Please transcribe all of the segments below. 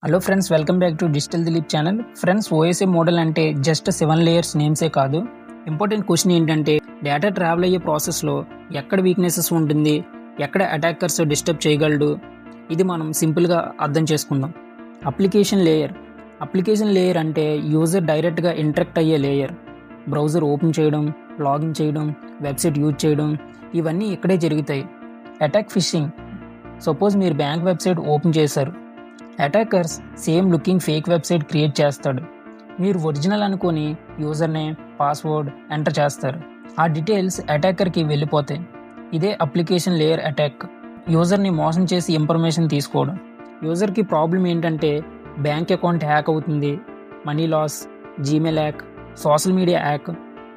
Hello friends, welcome back to digital Dilip channel. Friends, OSA model అంటే just 7 layers నేమ్సే కాదు. Important question ఏంటంటే data travel అయ్యే ప్రాసెస్లో ఎక్కడ వీక్నెసెస్ ఉంటుంది, ఎక్కడ అటాకర్స్ డిస్టర్బ్ చేయగలడు, ఇది మనం సింపుల్గా అర్థం చేసుకుందాం. అప్లికేషన్ లేయర్ అంటే యూజర్ డైరెక్ట్గా ఇంటరాక్ట్ అయ్యే లేయర్. బ్రౌజర్ ఓపెన్ చేయడం, లాగిన్ చేయడం, వెబ్సైట్ యూజ్ చేయడం, ఇవన్నీ ఇక్కడే జరుగుతాయి. Attack fishing. సపోజ్ మీరు బ్యాంక్ వెబ్సైట్ ఓపెన్ చేశారు. Attackers same looking fake website create చేస్తాడు. మీరు ఒరిజినల్ అనుకొని యూజర్ నేమ్, పాస్వర్డ్ ఎంటర్ చేస్తారు. ఆ డీటెయిల్స్ అటాకర్కి వెళ్ళిపోతాయి. ఇదే అప్లికేషన్ లేయర్ అటాక్. యూజర్ని మోసం చేసి ఇన్ఫర్మేషన్ తీసుకోవడం. యూజర్కి ప్రాబ్లం ఏంటంటే బ్యాంక్ అకౌంట్ హ్యాక్ అవుతుంది, money loss, Gmail hack, social media hack.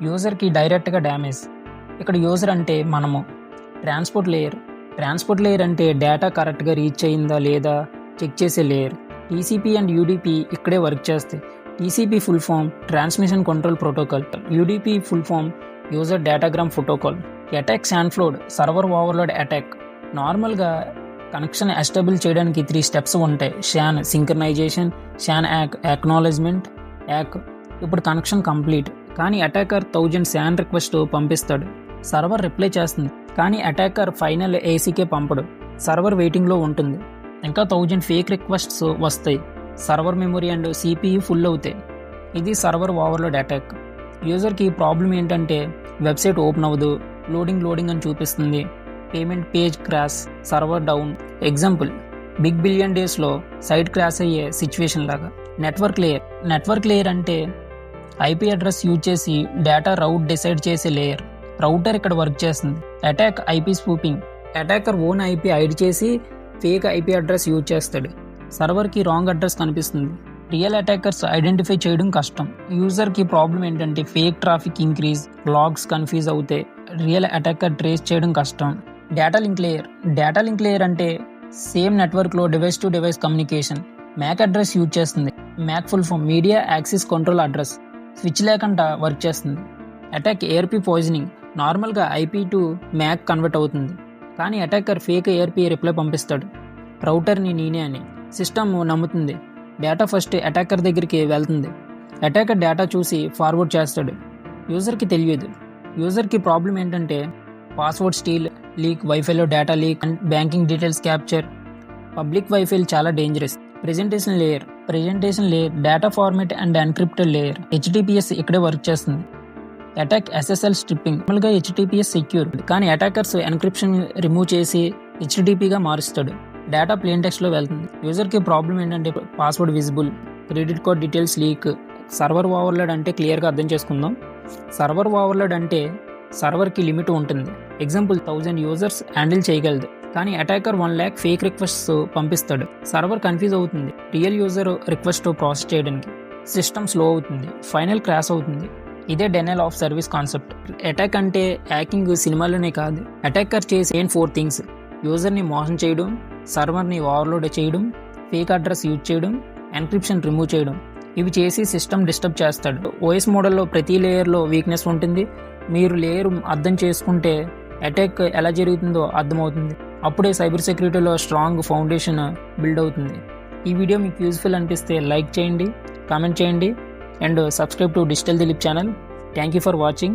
యూజర్కి డైరెక్ట్గా డ్యామేజ్. ఇక్కడ యూజర్ అంటే మనము. ట్రాన్స్పోర్ట్ లేయర్ అంటే డేటా కరెక్ట్గా రీచ్ అయిందా లేదా చెక్ చేసే లేయర్. టీసీపీ అండ్ యూడీపీ ఇక్కడే వర్క్ చేస్తాయి. TCP full form transmission control protocol, UDP full form user datagram protocol. Attack SYN flood, server overload attack. నార్మల్గా కనెక్షన్ ఎస్టాబ్లిష్ చేయడానికి 3 స్టెప్స్ ఉంటాయి. షాన్ సింక్రనైజేషన్, షాన్ యాక్నాలెడ్జ్మెంట్, యాక్. ఇప్పుడు కనెక్షన్ కంప్లీట్, కానీ attacker 1000 షాన్ request పంపిస్తాడు. Server reply చేస్తుంది, కానీ అటాకర్ ఫైనల్ ఏసీకే పంపడు. సర్వర్ వెయిటింగ్లో ఉంటుంది. ఇంకా 1000 ఫేక్ రిక్వెస్ట్స్ వస్తాయి. Server memory and CPU full అవుతాయి. ఇది సర్వర్ ఓవర్లోడ్ అటాక్. యూజర్కి ప్రాబ్లం ఏంటంటే వెబ్సైట్ ఓపెన్ అవ్వదు, లోడింగ్ అని చూపిస్తుంది, payment page crash, server down. Example, big billion డేస్లో సైట్ క్రాష్ అయ్యే సిచ్యువేషన్ లాగా. నెట్వర్క్ లేయర్ అంటే ఐపీ అడ్రస్ యూజ్ చేసి డేటా రౌట్ డిసైడ్ చేసే లేయర్. రౌటర్ ఇక్కడ వర్క్ చేస్తుంది. Attack IP spoofing. Attacker own IP hide చేసి ఫేక్ ఐపీ అడ్రస్ యూజ్ చేస్తాడు. సర్వర్కి రాంగ్ అడ్రస్ కనిపిస్తుంది. రియల్ అటాకర్స్ ఐడెంటిఫై చేయడం కష్టం. యూజర్కి ప్రాబ్లం ఏంటంటే fake traffic increase, logs confuse అవుతాయి, రియల్ అటాకర్ ట్రేస్ చేయడం కష్టం. డేటా లింక్ లేయర్ అంటే సేమ్ నెట్వర్క్లో device to device communication. MAC address use చేస్తుంది. MAC full form media access control address. Switch లేకుండా వర్క్ చేస్తుంది. Attack ARP poisoning. నార్మల్గా IP to Mac convert అవుతుంది, కానీ అటాకర్ ఫేక్ ఏఆర్పీ రిప్లై పంపిస్తాడు, రౌటర్ని నేనే అని. సిస్టమ్ నమ్ముతుంది. డేటా ఫస్ట్ అటాకర్ దగ్గరికి వెళ్తుంది. అటాకర్ డేటా చూసి ఫార్వర్డ్ చేస్తాడు. యూజర్కి తెలియదు. యూజర్కి ప్రాబ్లం ఏంటంటే పాస్వర్డ్ స్టీల్, లీక్, వైఫైలో data leak and banking details capture. Public వైఫైలు చాలా dangerous. Presentation layer data format and encrypted layer. HTTPS ఇక్కడే వర్క్ చేస్తుంది. Attack SSL stripping. నార్మల్గా హెచ్టిటిపిఎస్ సెక్యూర్, కానీ అటాకర్స్ ఎన్క్రిప్షన్ రిమూవ్ చేసి హెచ్టిటిపిగా మారుస్తాడు. డేటా ప్లేన్ టెక్స్ట్లో వెళ్తుంది. యూజర్కి ప్రాబ్లం ఏంటంటే password visible, credit card details leak. Server overload అంటే క్లియర్గా అర్థం చేసుకుందాం. సర్వర్ ఓవర్లోడ్ అంటే సర్వర్కి లిమిట్ ఉంటుంది. ఎగ్జాంపుల్, 1000 యూజర్స్ హ్యాండిల్ చేయగలదు, కానీ అటాకర్ 1 lakh ఫేక్ రిక్వెస్ట్స్ పంపిస్తాడు. సర్వర్ కన్ఫ్యూజ్ అవుతుంది రియల్ యూజర్ రిక్వెస్ట్ ప్రాసెస్ చేయడానికి. సిస్టమ్ స్లో అవుతుంది, ఫైనల్ క్రాష్ అవుతుంది. ఇదే డెనైల్ ఆఫ్ సర్వీస్ కాన్సెప్ట్. అటాక్ అంటే హ్యాకింగ్ సినిమాలోనే కాదు. అటాకర్ చేసే 4 థింగ్స్: యూజర్ని మోసం చేయడం, సర్వర్ని ఓవర్లోడ్ చేయడం, ఫేక్ అడ్రస్ యూజ్ చేయడం, ఎన్క్రిప్షన్ రిమూవ్ చేయడం. ఇవి చేసి సిస్టమ్ డిస్టర్బ్ చేస్తాడు. ఓఎస్ మోడల్లో ప్రతి లేయర్లో వీక్నెస్ ఉంటుంది. మీరు లేయర్ అర్థం చేసుకుంటే అటాక్ ఎలా జరుగుతుందో అర్థమవుతుంది. అప్పుడే సైబర్ సెక్యూరిటీలో స్ట్రాంగ్ ఫౌండేషన్ బిల్డ్ అవుతుంది. ఈ వీడియో మీకు యూజ్ఫుల్ అనిపిస్తే లైక్ చేయండి, కామెంట్ చేయండి, and subscribe to Digital Dilip channel. Thank you for watching.